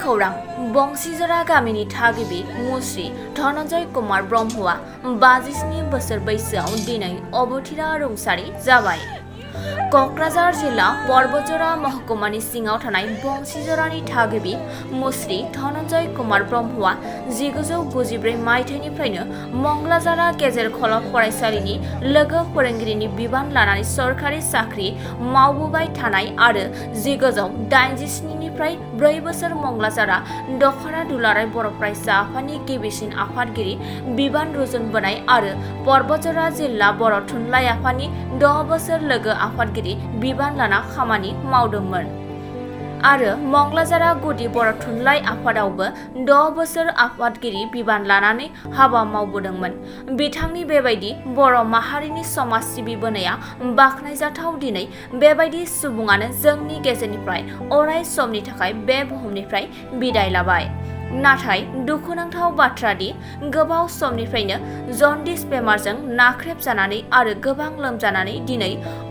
खौरां बंसीजरा गामिनि थागिबि मुस्रि धननजय कुमार ब्रह्मआ 57 बोसोर बैसोआव दिनै अबथिरा रुंसारि जाबाय। क'क्राझार जिल्ला बतझरा महकुमानि सिङाव थानाय बंसीजरानि थागिबि मुस्रि धननजय कुमार ब्रह्मआ 1994 मायथाइनिफ्रायनो मंगलाजारा गेजेर खलब फरायसालिनि लोगो फोरोंगिरिनि बिबान लानानै सरकारि साख्रि मावबोबाय थानाय आरो 1987 निफ्राय 4 बोसोर मंगलाजारा दख'र दुलाराय बर' फरायसा आफादनि गिबिसिन आफादगिरि बिबान रुजुनबोनाय आरो बतझरा जिल्ला बर' थुनलाइ आफादनि 6 बोसोर लोगो आफादगिरि बिबान लाना खामानि मावदोंमोन आरो मंगलाजारा गुदि बर' थुनलाइ आफादावबो 6 बोसोर आफादगिरि बिबान लानानै हाबा मावबोदोंमोन। बिथांनि बेबायदि बर' माहारिनि समाज सिबिबोनाया बाख्नायजाथाव। दिनै बेबायदि सुबुङानो जोंनि गेजेरनिफ्राय अराय समनि थाखाय बे बुहुमनिफ्राय बिदाय लाबाय। नाथाय दुखुनांथाव बाथ्रा दि गोबाव समनिफ्रायनो जन्दिस बेमारजों नाख्रेबजानानै आरो गोबां लोमजानानै दिनै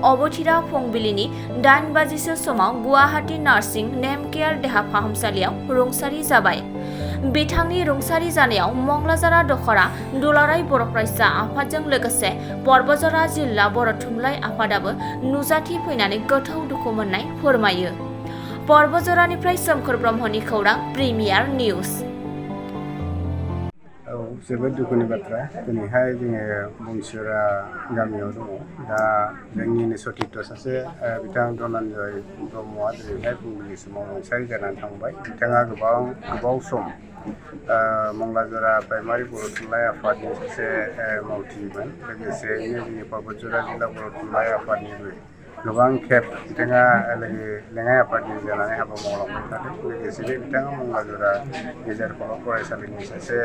अबथिरा फुंबिलिनि 8 बाजिसो समाव गुवाहाटी नार्सिं नेमकेयार देहा फाहामसालियाव रुंसारि जाबाय। बिथांनि रुंसारि जानायाव मंगलाजारा दख'रा दुलाराय बर' फरायसा आफादजों लोगोसे बतझरा जिल्ला बर' थुनलाइ आफादाबो नुजाथि फैनानै गोथौ दुखु मोननाय फोरमायो। बतझरानिफ्राय सोमखोर ब्रह्मनि खौरां प्रिमियार निउज। जोबोद दुखुनि बाथ्रा दिनैहाय जोङो बंसीजरा गामियाव दङ। दा जोंनिनो सतित्र सासे बिथां धननजय ब्रह्मआ दिनैहाय फुंबिलि समाव रुंसारि जानानै थांबाय। बिथाङा गोबाव सम मंगलाजारा प्राइमारि बर' थुनलाइ आफादनि सासे मावथिमोन। लोगोसेयैनो जोंनि बतझरा जिल्ला बर' थुनलाइ आफादनिबो गोबां खेब बिथाङा लेङाइ आफादगिरि जानानै हाबा मावलांबाय थादों। लोगोसेनो बिथाङा मंगलाजारा गेजेर खलब फरायसालिनि सासे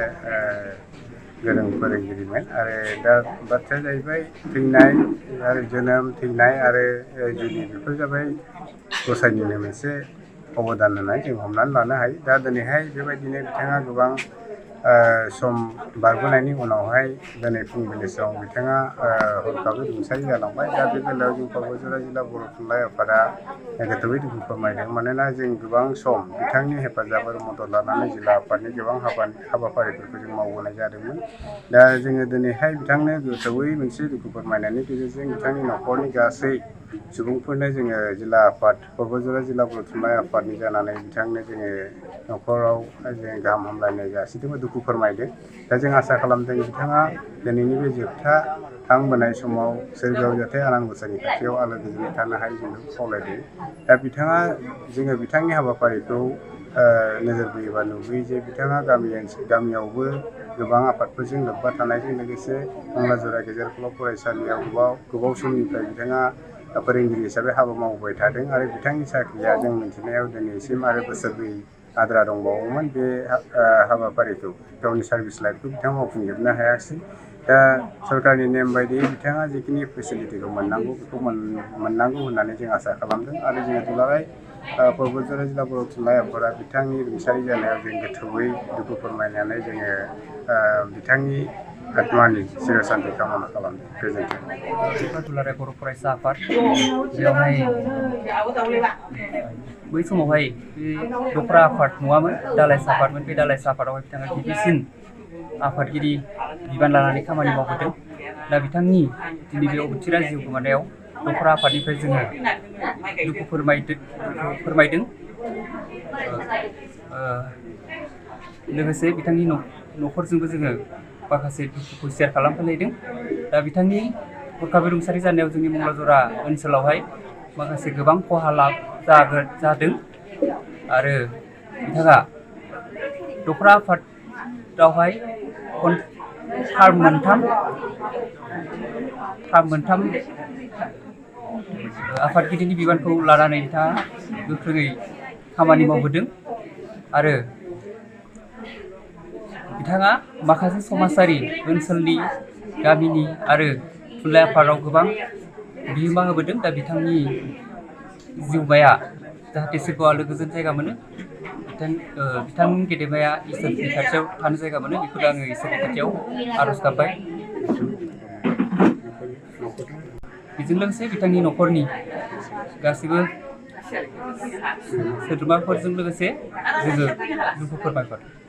गोरों फोरोंगिरिमोन आरो दा बाथ्राया जाहैबाय थैनाय आरो जोनोम थैनाय आरो जुलि बेफोर जाबाय गसाइनिनो मोनसे अबदान होननानै जों हमनानै लानो हायो। दा दिनैहाय बेबायदिनो बिथाङा गोबां सम बारबोनायनि उनावहाय दिनै फुंबिलि समाव बिथाङा हरखाबै रुंसारि जालांबाय। दा बे बेलायाव जों बतझरा जिल्ला बर' थुनलाइ आफादा गोथौयै दुखु फोरमायदों। मानोना जों गोबां सम बिथांनि हेफाजाब आरो मदद लानानै जिल्ला आफादनि गोबां हाबाफारिफोरखौ जों मावबोनाय जादोंमोन। दा जोङो दिनैहाय बिथांनो गोथौयै मोनसे दुखु फोरमायनायनि गेजेरजों बिथांनि न'खरनि गासै सुबुंफोरनो जोङो जिल्ला आफाद बतझरा जिल्ला बर' थुनलाइ आफादनि जानानै बिथांनो जोङो न'खराव जों गाहाम हामलायनाय जासिदोंबो दुखु फोरमायदों। दा जों आसा खालामदों बिथाङा दिनैनि बे जोबथा थांबोनाय समाव सोरगोआव जाहाथे आनान गसाइनि खाथियाव आलो गोजोनै थानो हायो जों बेखौ खावलायदों। दा जोङो बिथांनि हाबाफारिखौ नोजोर बोयोबा नुबोयो जे बिथाङा गामियावबो गोबां आफादफोरजों लोब्बा थानायजों लोगोसे मंगलाजारा गेजेर खलब फरायसालियाव गोबाव समनिफ्राय बिथाङा फोरोंगिरि हिसाबै हाबा मावबोबाय थादों आरो बिथांनि साख्रिया जों मिथिनायाव दिनैसिम आरो बोसोरब्रै आद्रा दंबावोमोन। बे हाबाफारिखौ गावनि सार्भिस लाइफखौ बिथाङा मावफुंजोबनो हायाखिसै। दा सरकारनि नेम बायदियै बिथाङा जिखिनि फेसिलिटिखौ मोननांगौ बेखौ मोननांगौ होननानै जों आसा खालामदों आरो जोङो दुलाराय बतझरा जिल्ला बर' थुनलाइ आफादा बिथांनि रुंसारि जानायाव जों गोथौयै दुखु फोरमायनानै जोङो बिथांनि आत्मानि चिरशान्ति कामना खालामदों। गोजोन्थों। दुलाराय बर' फरायसा आफाद बेयावहाय बै समावहाय बे दख'रा आफाद नङामोन, दालाइसा आफादमोन। बे दालाइसा आफादावहाय बिथाङा गिबिसिन आफादगिरि बिबान लानानै खामानि मावबोदों। दा बिथांनि दिनै बे अबथिरा जिउ गोमानायाव दख'रा आफादनिफ्राय जोङो दुखु फोरमायदों। लोगोसे बिथांनि न'खरजोंबो जोङो माखासे दुखुखौ शेयार खालामफालायदों। दा बिथांनि हरखाबै रुंसारि जानायाव जोंनि मंगलाजरा ओनसोलावहाय माखासे गोबां खहा जादों आरो बिथाङा दख'रा आफादावहाय टार्म मोनथाम आफादगिरिनि बिबानखौ लानानै बिथाङा गोख्रोङै खामानि मावबोदों आरो बिथाङा माखासे समाजारि ओनसोलनि गामिनि आरो थुनलाइ आफादाव गोबां बिहोमा होबोदों। दा बिथांनि जिउमाया जाहाथे सोरगोआव आलो गोजोन जायगा मोनो, बिथांनि गेदेमाया इसोरनि खाथियाव थानो जायगा मोनो, बेखौ आङो इसोरनि खाथियाव आर'ज गाबबाय। बेजों लोगोसे बिथांनि न'खरनि गासैबो सोद्रोमाफोरजों लोगोसे जोङो दुखु फोरमायहरो।